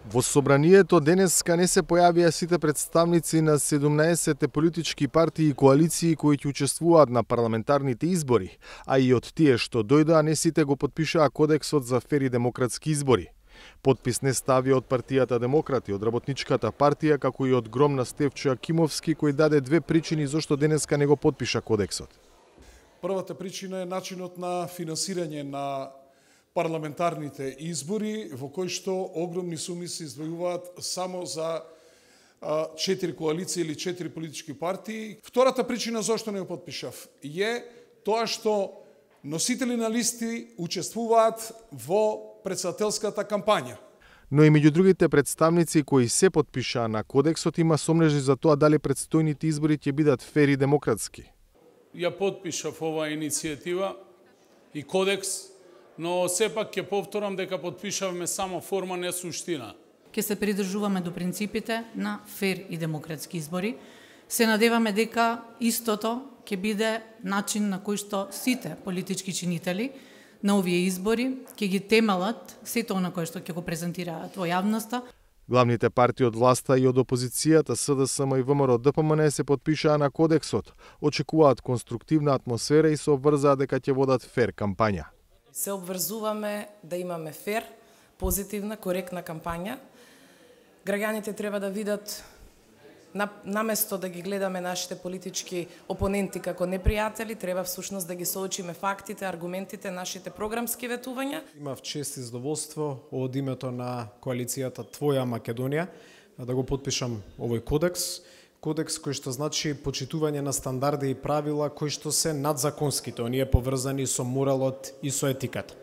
Во собранието денеска не се појавија сите представници на 17 политички партии и коалиции кои ќе учествуваат на парламентарните избори, а и од тие што дојдоа не сите го потпишаа кодексот за фер и демократски избори. Потпис не ставија од партијата Демократи, од Работничката партија, како и од Громна Стефчо Акимовски, кој даде две причини зошто денеска не го потпиша кодексот. Првата причина е начинот на финансирање на парламентарните избори, во кои што огромни суми се издвојуваат само за 4 коалиции или 4 политички партии. Втората причина зашто не го потпишав е тоа што носители на листи учествуваат во претседателската кампања. Но и меѓу другите представници кои се потпишаа на кодексот има сомнежи за тоа дали предстојните избори ќе бидат фер и демократски. Ја потпишав оваа иницијатива и кодекс, но сепак ќе повторам дека потпишавме само форма, не суштина. Ќе се придржуваме до принципите на фер и демократски избори. Се надеваме дека истото ќе биде начин на кој што сите политички чинители на овие избори ќе ги темелат сето на кое што ќе го презентираат во јавноста. Главните партии од власта и од опозицијата СДСМ и ВМРО ДПМН се потпишаа на кодексот, очекуваат конструктивна атмосфера и се обврзаа дека ќе водат фер кампања. Се обврзуваме да имаме фер, позитивна, коректна кампања. Граѓаните треба да видат, наместо да ги гледаме нашите политички опоненти како непријатели, треба всушност да ги соочиме фактите, аргументите, нашите програмски ветувања. Имав чест и задоволство од името на коалицијата Твоја Македонија да го потпишам овој кодекс. Кодекс кој што значи почитување на стандарди и правила кои што се надзаконските, оние поврзани со моралот и со етиката.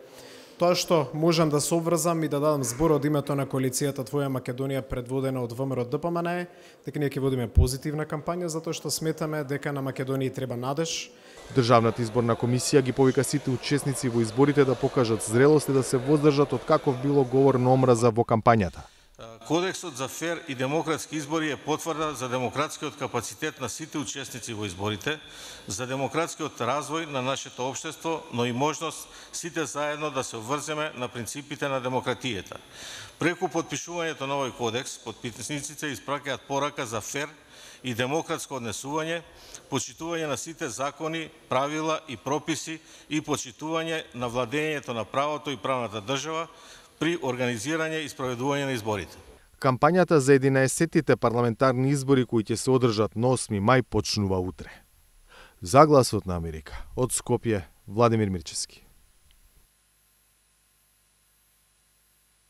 Тоа што можам да се обврзам и да дадам збор од името на коалицијата Твоја Македонија предводена од ВМРО ДПМН е дека ние ќе водиме позитивна кампања затоа што сметаме дека на Македонија треба надеж. Државната изборна комисија ги повика сите учесници во изборите да покажат зрелост и да се воздржат од каков било говор на омраза во кампањата. Кодексот за фер и демократски избори е потврда за демократскиот капацитет на сите учесници во изборите, за демократскиот развој на нашето општество, но и можност сите заедно да се обврземе на принципите на демократијата. Преку потпишувањето на овој кодекс, потписниците испраќаат порака за фер и демократско однесување, почитување на сите закони, правила и прописи и почитување на владењето на правото и правната држава при организирање и спроведување на изборите. Кампањата за 11-тите парламентарни избори кои ќе се одржат на 8 мај почнува утре. За Гласот на Америка, од Скопје, Владимир Мирчевски.